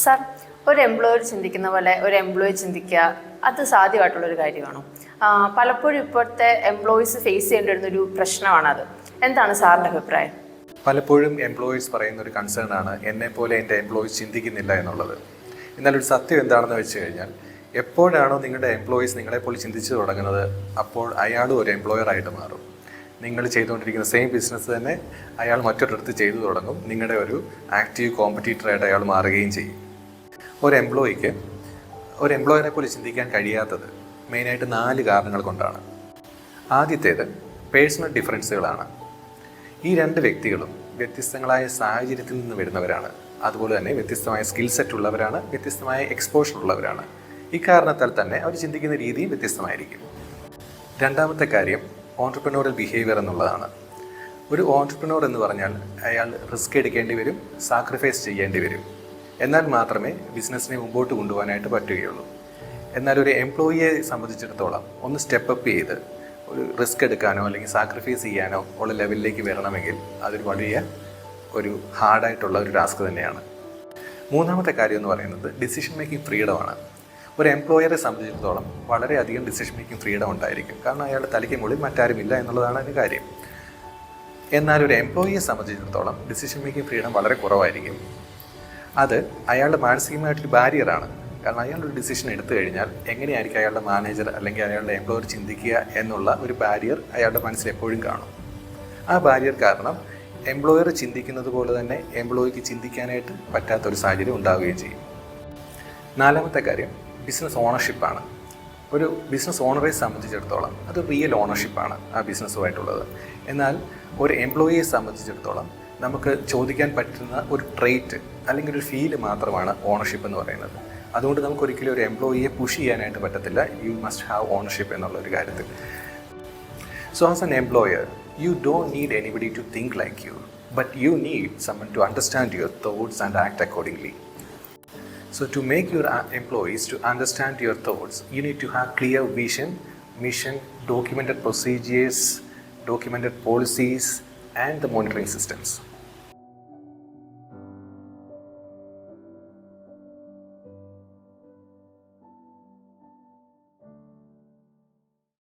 Sir, ഒരു employer ചിന്തിക്കുന്ന പോലെ ഒരു എംപ്ലോയി ചിന്തിക്കുക അത് സാധ്യമായിട്ടുള്ളൊരു കാര്യമാണോ? പലപ്പോഴും ഇപ്പോഴത്തെ എംപ്ലോയീസ് ഫേസ് ചെയ്യേണ്ടി വരുന്നൊരു പ്രശ്നമാണത്. എന്താണ് സാറിൻ്റെ അഭിപ്രായം? പലപ്പോഴും എംപ്ലോയീസ് പറയുന്ന ഒരു കൺസേൺ ആണ് എന്നെപ്പോലെ എൻ്റെ എംപ്ലോയീസ് ചിന്തിക്കുന്നില്ല എന്നുള്ളത്. എന്നാൽ ഒരു സത്യം എന്താണെന്ന് വെച്ച് കഴിഞ്ഞാൽ, എപ്പോഴാണോ നിങ്ങളുടെ എംപ്ലോയീസ് നിങ്ങളെപ്പോലെ ചിന്തിച്ചു തുടങ്ങുന്നത്, അപ്പോൾ അയാളും ഒരു എംപ്ലോയറായിട്ട് മാറും. നിങ്ങൾ ചെയ്തുകൊണ്ടിരിക്കുന്ന സെയിം ബിസിനസ് തന്നെ അയാൾ മറ്റൊരിടത്ത് ചെയ്തു തുടങ്ങും. നിങ്ങളുടെ ഒരു ആക്റ്റീവ് കോമ്പറ്റീറ്ററായിട്ട് അയാൾ മാറുകയും ചെയ്യും. ഒരു എംപ്ലോയറെ പോലെ ചിന്തിക്കാൻ കഴിയാത്തത് മെയിനായിട്ട് 4 കാരണങ്ങൾ കൊണ്ടാണ്. ആദ്യത്തേത് പേഴ്സണൽ ഡിഫറൻസുകളാണ്. ഈ 2 വ്യക്തികളും വ്യത്യസ്തങ്ങളായ സാഹചര്യത്തിൽ നിന്ന് വരുന്നവരാണ്. അതുപോലെ തന്നെ വ്യത്യസ്തമായ സ്കിൽ സെറ്റ് ഉള്ളവരാണ്, വ്യത്യസ്തമായ എക്സ്പോഷർ ഉള്ളവരാണ്. ഇക്കാരണത്താൽ തന്നെ അവർ ചിന്തിക്കുന്ന രീതിയും വ്യത്യസ്തമായിരിക്കും. രണ്ടാമത്തെ കാര്യം ഓൺട്രപ്രനോറൽ ബിഹേവിയർ എന്നുള്ളതാണ്. ഒരു ഓൺട്രപ്രനോർ എന്ന് പറഞ്ഞാൽ അയാൾ റിസ്ക് എടുക്കേണ്ടി വരും, സാക്രിഫൈസ് ചെയ്യേണ്ടി വരും. എന്നാൽ മാത്രമേ ബിസിനസ്സിനെ മുമ്പോട്ട് കൊണ്ടുപോകാനായിട്ട് പറ്റുകയുള്ളൂ. എന്നാൽ ഒരു എംപ്ലോയിയെ സംബന്ധിച്ചിടത്തോളം ഒന്ന് സ്റ്റെപ്പ് അപ്പ് ചെയ്ത് ഒരു റിസ്ക് എടുക്കാനോ അല്ലെങ്കിൽ സാക്രിഫൈസ് ചെയ്യാനോ ഉള്ള ലെവലിലേക്ക് വരണമെങ്കിൽ അതൊരു വലിയ ഒരു ഹാർഡായിട്ടുള്ള ഒരു ടാസ്ക് തന്നെയാണ്. മൂന്നാമത്തെ കാര്യം എന്ന് പറയുന്നത് ഡിസിഷൻ മേക്കിംഗ് ഫ്രീഡമാണ്. ഒരു എംപ്ലോയറെ സംബന്ധിച്ചിടത്തോളം വളരെയധികം ഡിസിഷൻ മേക്കിംഗ് ഫ്രീഡം ഉണ്ടായിരിക്കും. കാരണം അയാളുടെ തലയ്ക്ക് മുകളിൽ മറ്റാരുമില്ല എന്നുള്ളതാണ് അതിൻ്റെ കാര്യം. എന്നാൽ ഒരു എംപ്ലോയിയെ സംബന്ധിച്ചിടത്തോളം ഡിസിഷൻ മേക്കിംഗ് ഫ്രീഡം വളരെ കുറവായിരിക്കും. അത് അയാളുടെ മാനസികമായിട്ടൊരു ബാരിയറാണ്. കാരണം അയാളൊരു ഡിസിഷൻ എടുത്തു കഴിഞ്ഞാൽ എങ്ങനെയായിരിക്കും അയാളുടെ മാനേജർ അല്ലെങ്കിൽ അയാളുടെ എംപ്ലോയർ ചിന്തിക്കുക എന്നുള്ള ഒരു ബാരിയർ അയാളുടെ മനസ്സിൽ എപ്പോഴും കാണും. ആ ബാരിയർ കാരണം എംപ്ലോയർ ചിന്തിക്കുന്നത് പോലെ തന്നെ എംപ്ലോയിക്ക് ചിന്തിക്കാനായിട്ട് പറ്റാത്തൊരു സാഹചര്യം ഉണ്ടാവുകയും ചെയ്യും. നാലാമത്തെ കാര്യം ബിസിനസ് ഓണർഷിപ്പാണ്. ഒരു ബിസിനസ് ഓണറെ സംബന്ധിച്ചിടത്തോളം അത് റിയൽ ഓണർഷിപ്പാണ് ആ ബിസിനസ്സുമായിട്ടുള്ളത്. എന്നാൽ ഒരു എംപ്ലോയിയെ സംബന്ധിച്ചിടത്തോളം നമുക്ക് ചോദിക്കാൻ പറ്റുന്ന ഒരു ട്രേറ്റ് അല്ലെങ്കിൽ ഒരു ഫീല് മാത്രമാണ് ഓണർഷിപ്പ് എന്ന് പറയുന്നത്. അതുകൊണ്ട് നമുക്കൊരിക്കലും ഒരു എംപ്ലോയിയെ പുഷ് ചെയ്യാനായിട്ട് പറ്റത്തില്ല. യു മസ്റ്റ് ഹാവ് ഓണർഷിപ്പ് എന്നുള്ള ഒരു കാര്യത്തിൽ. So as an employer you don't need anybody to think like you, but you need someone to understand your thoughts and act accordingly. So to make your employees to understand your thoughts, you need to have clear vision, mission, documented procedures, documented policies and the monitoring systems.